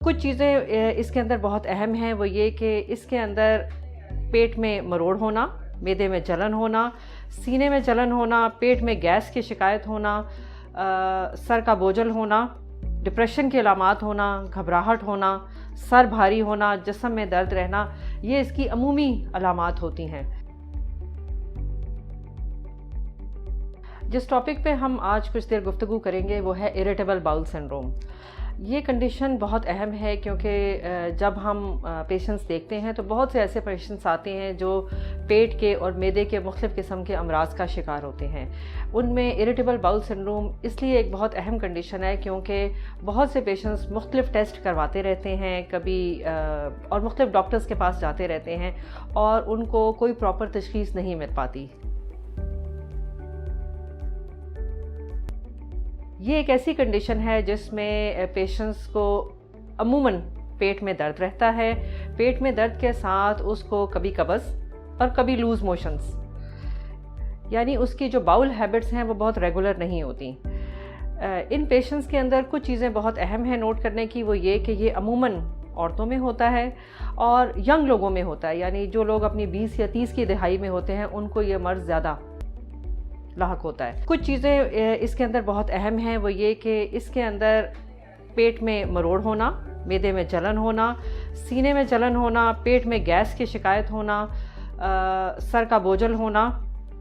कुछ चीज़ें इसके अंदर बहुत अहम हैं, वो ये कि इसके अंदर पेट में मरोड़ होना, मैदे में जलन होना, सीने में जलन होना, पेट में गैस की शिकायत होना, सर का बोझल होना, डिप्रेशन के अलामात होना, घबराहट होना, सर भारी होना, जिस्म में दर्द रहना, ये इसकी अमूमी अलामात होती हैं। जिस टॉपिक पे हम आज कुछ देर गुफ्तगू करेंगे वो है इरिटेबल बाउल सिंड्रोम। ये कंडीशन बहुत अहम है क्योंकि जब हम पेशेंट्स देखते हैं तो बहुत से ऐसे पेशेंट्स आते हैं जो पेट के और मैदे के मुख्तलिफ़ किस्म के अमराज का शिकार होते हैं। उनमें इरिटेबल बाउल सिंड्रोम इसलिए एक बहुत अहम कंडीशन है क्योंकि बहुत से पेशेंट्स मुख्तलिफ़ टेस्ट करवाते रहते हैं कभी और मुख्तलिफ़ डॉक्टर्स के पास जाते रहते हैं और उनको कोई प्रॉपर तशख़ीस नहीं मिल पाती। ये एक ऐसी कंडीशन है जिसमें पेशेंट्स को अमूमन पेट में दर्द रहता है। पेट में दर्द के साथ उसको कभी कब्ज़ और कभी लूज़ मोशंस, यानी उसकी जो बाउल हैबिट्स हैं वो बहुत रेगुलर नहीं होती। इन पेशेंट्स के अंदर कुछ चीज़ें बहुत अहम हैं नोट करने की, वो ये कि ये अमूमन औरतों में होता है और यंग लोगों में होता है, यानी जो लोग अपनी 20 या 30 की दिहाई में होते हैं उनको ये मर्ज़ ज़्यादा लाहक होता है। कुछ चीज़ें इसके अंदर बहुत अहम हैं, वो ये कि इसके अंदर पेट में मरोड़ होना, मैदे में जलन होना, सीने में जलन होना, पेट में गैस की शिकायत होना, सर का बोझल होना,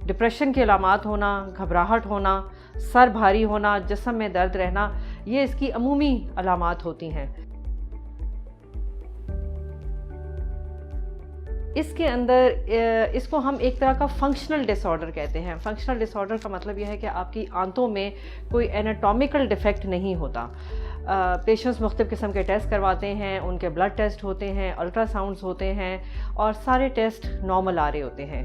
डिप्रेशन के अलामात होना, घबराहट होना, सर भारी होना, जिस्म में दर्द रहना, ये इसकी अमूमी अलामात होती हैं। इसके अंदर इसको हम एक तरह का फंक्शनल डिसऑर्डर कहते हैं। फंक्शनल डिसऑर्डर का मतलब यह है कि आपकी आंतों में कोई एनाटॉमिकल डिफेक्ट नहीं होता। पेशेंट्स मुख्तलिफ़ किस्म के टेस्ट करवाते हैं, उनके ब्लड टेस्ट होते हैं, अल्ट्रासाउंड्स होते हैं और सारे टेस्ट नॉर्मल आ रहे होते हैं।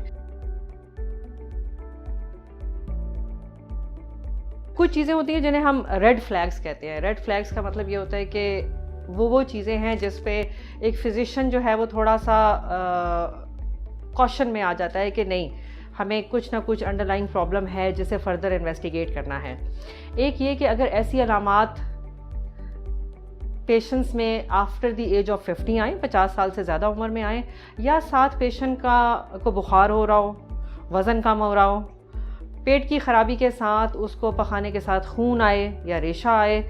कुछ चीज़ें होती हैं जिन्हें हम रेड फ्लैग्स कहते हैं। रेड फ्लैग्स का मतलब ये होता है कि वो चीज़ें हैं जिस पे एक फिजिशियन जो है वो थोड़ा सा कॉशन में आ जाता है कि नहीं, हमें कुछ ना कुछ अंडरलाइंग प्रॉब्लम है जिसे फर्दर इन्वेस्टिगेट करना है। एक ये कि अगर ऐसी अलामात पेशेंट्स में आफ्टर द एज ऑफ 50 आए, 50 साल से ज़्यादा उम्र में आए, या साथ पेशेंट को बुखार हो रहा हो, वज़न कम हो रहा हो, पेट की ख़राबी के साथ उसको पखाने के साथ खून आए या रेशा आए,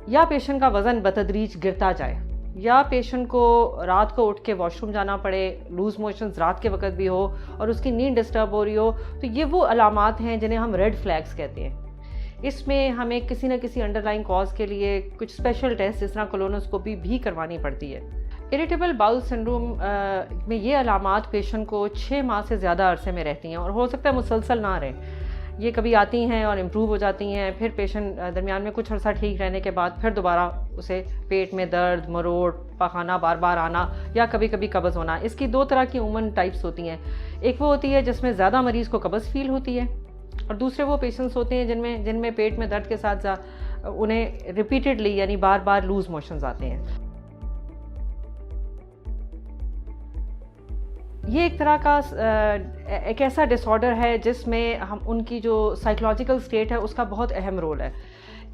या पेशेंट का वज़न बतदरीज गिरता जाए, या पेशेंट को रात को उठ के वॉशरूम जाना पड़े, लूज़ मोशंस रात के वक्त भी हो और उसकी नींद डिस्टर्ब हो रही हो, तो ये वो अलामात हैं जिन्हें हम रेड फ्लैग्स कहते हैं। इसमें हमें किसी न किसी अंडरलाइंग कॉज के लिए कुछ स्पेशल टेस्ट जिस तरह कोलोनोस्कोपी भी करवानी पड़ती है। इरिटेबल बाउल सिंड्रोम में ये अलामात पेशेंट को 6 माह से ज़्यादा अरसे में रहती हैं और हो सकता है मुसलसल ना रहें। ये कभी आती हैं और इम्प्रूव हो जाती हैं, फिर पेशेंट दरमियान में कुछ अर्सा ठीक रहने के बाद फिर दोबारा उसे पेट में दर्द, मरोड़, पखाना बार बार आना या कभी कभी कब्ज़ होना। इसकी 2 तरह की उमूमन टाइप्स होती हैं। एक वो होती है जिसमें ज़्यादा मरीज़ को कब्ज़ फील होती है और दूसरे वो पेशेंट्स होते हैं जिनमें पेट में दर्द के साथ उन्हें रिपीटेडली यानी बार बार लूज़ मोशंस आते हैं। ये एक तरह का एक ऐसा डिसऑर्डर है जिसमें हम उनकी जो साइकोलॉजिकल स्टेट है उसका बहुत अहम रोल है,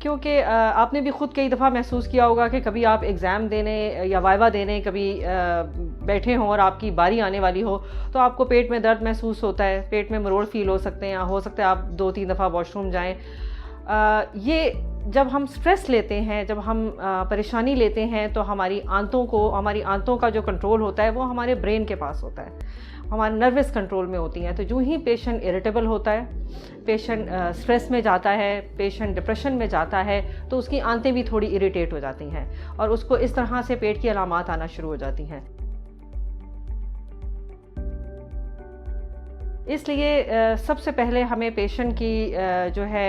क्योंकि आपने भी ख़ुद कई दफ़ा महसूस किया होगा कि कभी आप एग्ज़ाम देने या वाइवा देने कभी बैठे हों और आपकी बारी आने वाली हो तो आपको पेट में दर्द महसूस होता है, पेट में मरोड़ फील हो सकते हैं, हो सकता है आप 2-3 दफ़ा वॉशरूम जाएं। ये जब हम स्ट्रेस लेते हैं, जब हम परेशानी लेते हैं तो हमारी आंतों का जो कंट्रोल होता है वो हमारे ब्रेन के पास होता है, हमारे नर्वस कंट्रोल में होती हैं। तो जो ही पेशेंट इरिटेबल होता है, पेशेंट स्ट्रेस में जाता है, पेशेंट डिप्रेशन में जाता है, तो उसकी आंतें भी थोड़ी इरिटेट हो जाती हैं और उसको इस तरह से पेट की अलामात आना शुरू हो जाती हैं। इसलिए सबसे पहले हमें पेशेंट की जो है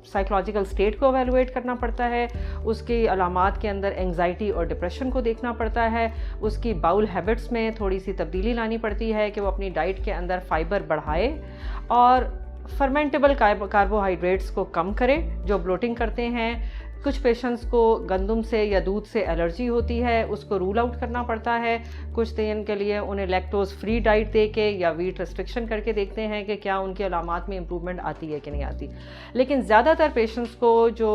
साइकोलॉजिकल स्टेट को एवेलुएट करना पड़ता है, उसकी अलामात के अंदर एंग्जाइटी और डिप्रेशन को देखना पड़ता है, उसकी बाउल हैबिट्स में थोड़ी सी तब्दीली लानी पड़ती है कि वो अपनी डाइट के अंदर फाइबर बढ़ाए और फर्मेंटेबल कार्बोहाइड्रेट्स को कम करे जो ब्लोटिंग करते हैं, कुछ पेशेंट्स को गंदम से या दूध से एलर्जी होती है, उसको रूल आउट करना पड़ता है। कुछ दिन के लिए उन्हें लैक्टोज फ्री डाइट दे के या वीट रिस्ट्रिक्शन करके देखते हैं कि क्या उनकी अलामात में इम्प्रूवमेंट आती है कि नहीं आती। लेकिन ज़्यादातर पेशेंट्स को जो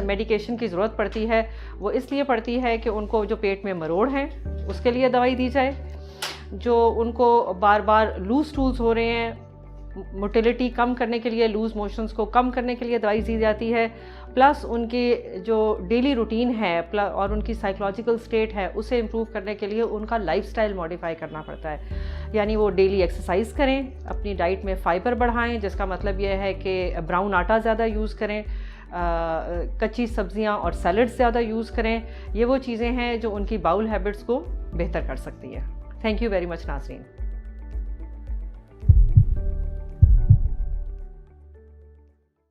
मेडिकेशन की ज़रूरत पड़ती है वो इसलिए पड़ती है कि उनको जो पेट में मरोड़ हैं उसके लिए दवाई दी जाए, जो उनको बार बार लूज स्टूल्स हो रहे हैं, मोटिलिटी कम करने के लिए, लूज मोशंस को कम करने के लिए दवाई दी जाती है, प्लस उनकी जो डेली रूटीन है और उनकी साइकोलॉजिकल स्टेट है उसे इम्प्रूव करने के लिए उनका लाइफस्टाइल मॉडिफाई करना पड़ता है। यानी वो डेली एक्सरसाइज करें, अपनी डाइट में फाइबर बढ़ाएं, जिसका मतलब यह है कि ब्राउन आटा ज़्यादा यूज़ करें, कच्ची सब्जियां और सैलड्स ज़्यादा यूज़ करें। ये वो चीज़ें हैं जो उनकी बाउल हैबिट्स को बेहतर कर सकती है। थैंक यू वेरी मच नाज़रीन।